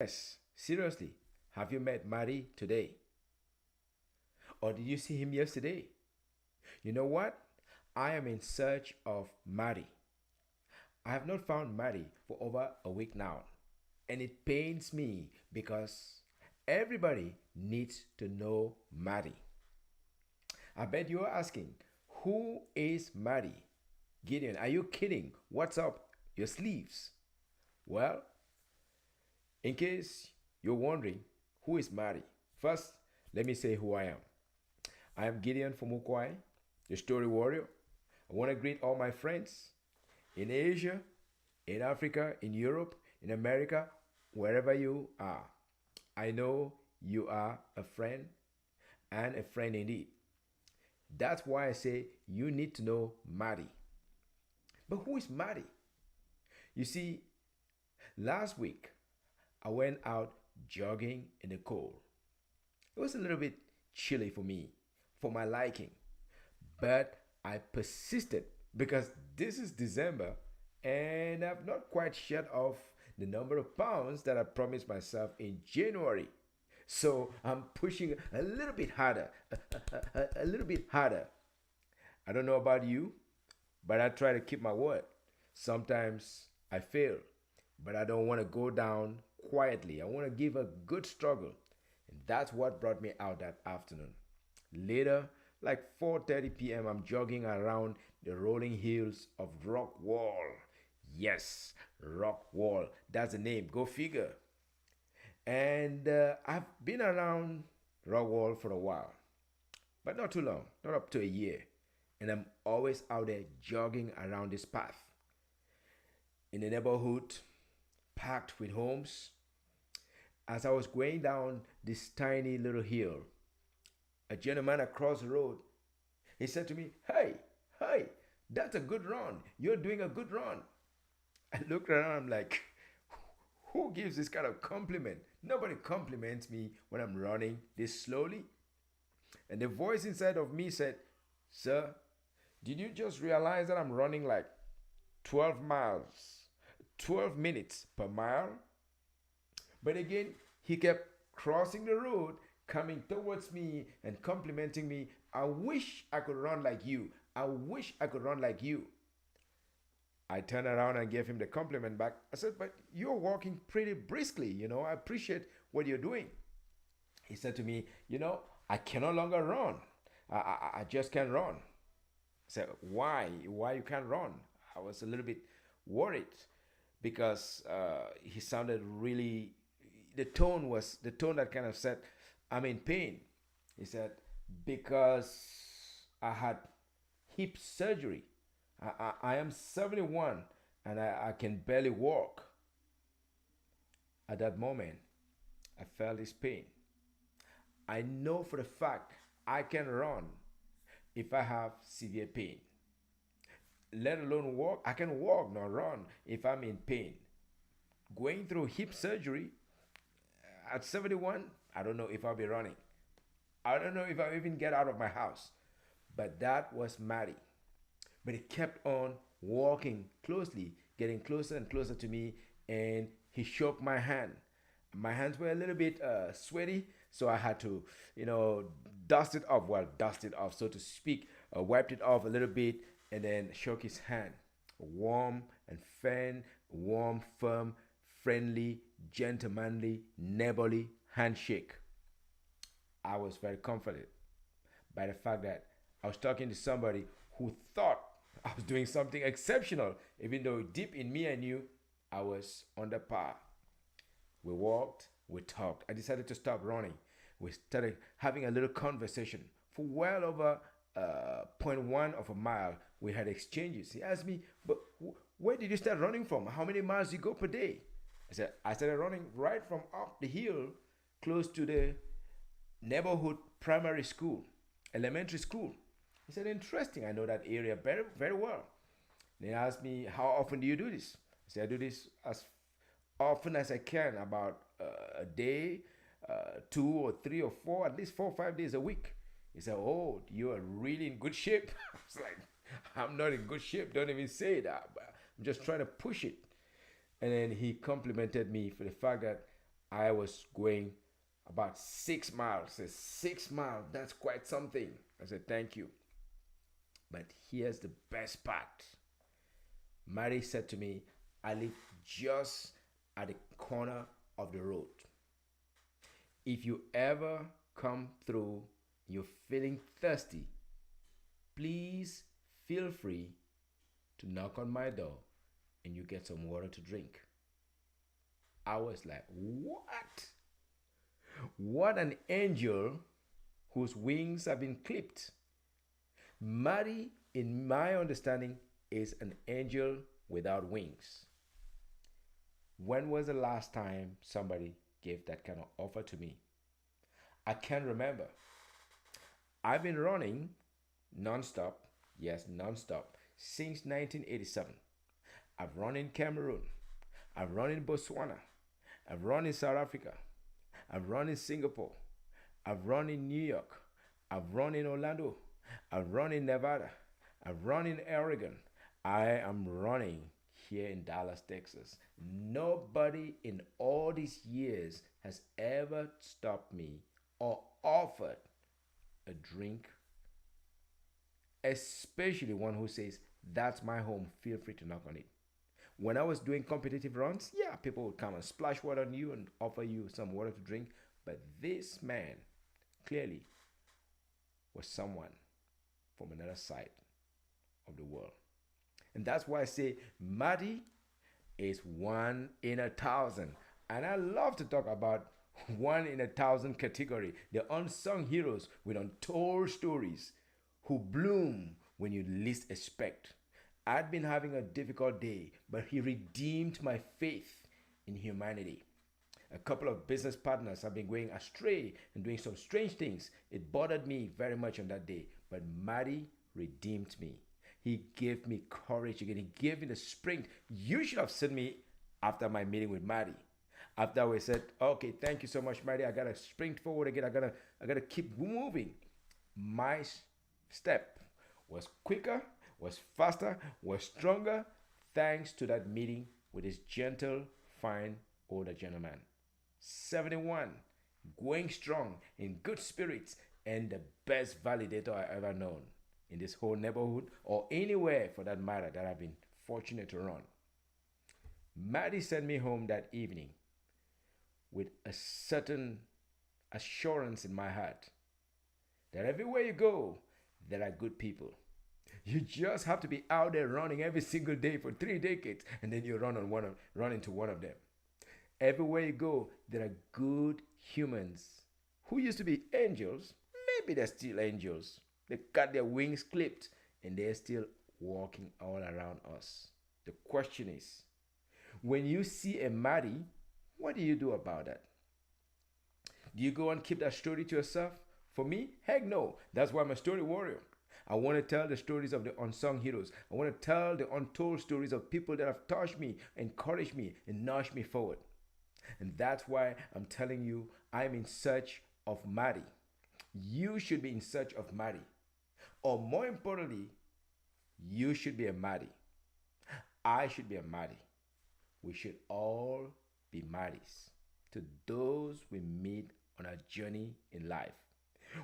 Yes, seriously, have you met Marty today? Or did you see him yesterday? You know what? I am in search of Marty. I have not found Marty for over a week now. And it pains me because everybody needs to know Marty. I bet you are asking, who is Marty? Gideon, are you kidding? What's up your sleeves? Well, in case you're wondering, who is Marty? First, let me say who I am. I am Gideon from Ukwai, the story warrior. I want to greet all my friends in Asia, in Africa, in Europe, in America, wherever you are. I know you are a friend and a friend indeed. That's why I say you need to know Marty. But who is Marty? You see, last week I went out jogging in the cold. It was a little bit chilly for me, for my liking, but I persisted because this is December and I've not quite shed off the number of pounds that I promised myself in January. So I'm pushing a little bit harder, a little bit harder. I don't know about you, but I try to keep my word. Sometimes I fail, but I don't want to go down quietly. I want to give a good struggle. And that's what brought me out that afternoon. Later, like 4:30 p.m., I'm jogging around the rolling hills of Rock Wall. Yes, Rock Wall. That's the name. Go figure. And I've been around Rock Wall for a while, but not too long, not up to a year. And I'm always out there jogging around this path in the neighborhood, packed with homes. As I was going down this tiny little hill, a gentleman across the road, he said to me, "Hey, hey, that's a good run. You're doing a good run." I looked around, I'm like, who gives this kind of compliment? Nobody compliments me when I'm running this slowly. And the voice inside of me said, "Sir, did you just realize that I'm running like 12 miles, 12 minutes per mile?" But again, he kept crossing the road, coming towards me and complimenting me. "I wish I could run like you. I wish I could run like you." I turned around and gave him the compliment back. I said, "But you're walking pretty briskly. I appreciate what you're doing." He said to me, "I can no longer run. I just can't run." I said, "Why? Why you can't run?" I was a little bit worried because he sounded really, the tone was the tone that kind of said, "I'm in pain." He said, "Because I had hip surgery. I am 71 and I can barely walk." At that moment, I felt his pain. I know for a fact I can run if I have severe pain. Let alone walk, I can walk, not run, if I'm in pain. Going through hip surgery at 71, I don't know if I'll be running. I don't know if I'll even get out of my house. But that was Maddie. But he kept on walking closely, getting closer and closer to me, and he shook my hand. My hands were a little bit sweaty, so I had to, dust it off. Well, dust it off, so to speak. Wiped it off a little bit, and then shook his hand. Warm and warm, firm, friendly, gentlemanly, neighborly handshake. I was very comforted by the fact that I was talking to somebody who thought I was doing something exceptional, even though deep in me I knew I was under par. We walked, we talked. I decided to stop running. We started having a little conversation for well over point one of a mile. We had exchanges. He asked me, "But where did you start running from? How many miles do you go per day?" I said, "I started running right from up the hill close to the neighborhood primary school, elementary school." He said, "Interesting. I know that area very, very well." And he asked me, "How often do you do this?" I said, "I do this as often as I can, about a day, 2 or 3 or 4, at least 4 or 5 days a week." He said, "Oh, you are really in good shape." I was like, "I'm not in good shape. Don't even say that. But I'm just trying to push it." And then he complimented me for the fact that I was going about 6 miles. I said, 6 miles, that's quite something. I said, thank you. But here's the best part. Mary said to me, I live just at the corner of the road. If you ever come through, you're feeling thirsty, please feel free to knock on my door and you get some water to drink. I was like, what? What an angel whose wings have been clipped. Mary, in my understanding, is an angel without wings. When was the last time somebody gave that kind of offer to me? I can't remember. I've been running nonstop, yes, nonstop, since 1987. I've run in Cameroon. I've run in Botswana. I've run in South Africa. I've run in Singapore. I've run in New York. I've run in Orlando. I've run in Nevada. I've run in Oregon. I am running here in Dallas, Texas. Nobody in all these years has ever stopped me or offered a drink, especially one who says, that's my home, feel free to knock on it. When I was doing competitive runs, yeah, people would come and splash water on you and offer you some water to drink. But this man clearly was someone from another side of the world. And that's why I say Marty is 1 in 1,000. And I love to talk about 1 in 1,000 category, the unsung heroes with untold stories who bloom when you least expect. I'd been having a difficult day, but he redeemed my faith in humanity. A couple of business partners have been going astray and doing some strange things. It bothered me very much on that day, but Marty redeemed me. He gave me courage again. He gave me the strength. You should have seen me after my meeting with Marty. After we said, okay, thank you so much, Marty. I gotta sprint forward again. I gotta keep moving. My step was quicker, was faster, was stronger, thanks to that meeting with this gentle, fine older gentleman. 71, going strong, in good spirits, and the best validator I ever known in this whole neighborhood or anywhere for that matter that I've been fortunate to run. Maddie sent me home that evening with a certain assurance in my heart that everywhere you go, there are good people. You just have to be out there running every single day for 3 decades, and then you run into one of them. Everywhere you go, there are good humans who used to be angels. Maybe they're still angels. They got their wings clipped and they're still walking all around us. The question is, when you see a Marty, what do you do about that? Do you go and keep that story to yourself? For me, heck no. That's why I'm a story warrior. I want to tell the stories of the unsung heroes. I want to tell the untold stories of people that have touched me, encouraged me, and nudged me forward. And that's why I'm telling you, I'm in search of Marty. You should be in search of Marty. Or more importantly, you should be a Marty. I should be a Marty. We should all be Martys to those we meet on our journey in life.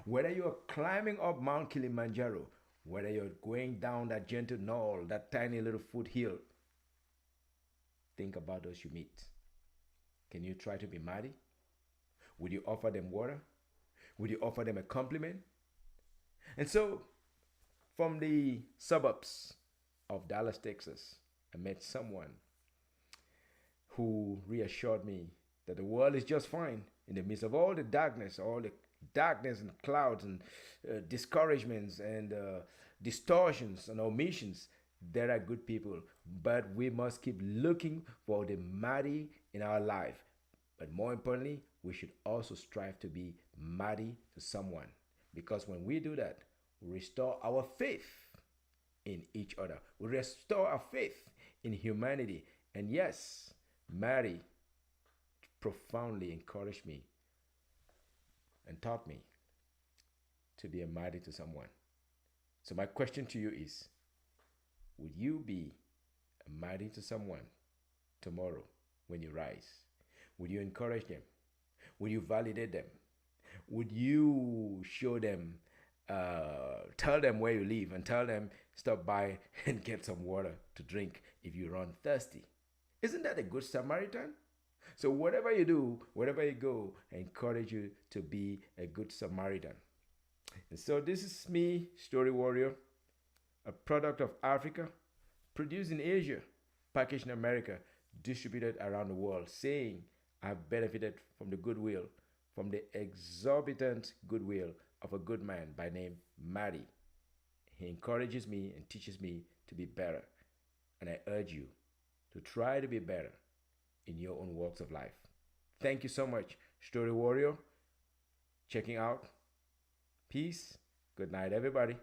Whether you're climbing up Mount Kilimanjaro, whether you're going down that gentle knoll, that tiny little foothill, think about those you meet. Can you try to be Marty? Would you offer them water? Would you offer them a compliment? And so, from the suburbs of Dallas, Texas, I met someone who reassured me that the world is just fine in the midst of all the darkness and clouds and discouragements and distortions and omissions. There are good people, but we must keep looking for the Marty in our life. But more importantly, we should also strive to be Marty to someone, because when we do that, we restore our faith in each other. We restore our faith in humanity. And yes, Marty profoundly encouraged me and taught me to be a Marty to someone. So my question to you is, would you be a Marty to someone tomorrow when you rise? Would you encourage them? Would you validate them? Would you show them, tell them where you live and tell them stop by and get some water to drink if you run thirsty? Isn't that a good Samaritan? So whatever you do, wherever you go, I encourage you to be a good Samaritan. And so this is me, Story Warrior, a product of Africa, produced in Asia, packaged in America, distributed around the world, saying I've benefited from the goodwill, from the exorbitant goodwill of a good man by name Marty. He encourages me and teaches me to be better. And I urge you to try to be better in your own walks of life. Thank you so much, Story Warrior. Checking out. Peace. Good night, everybody.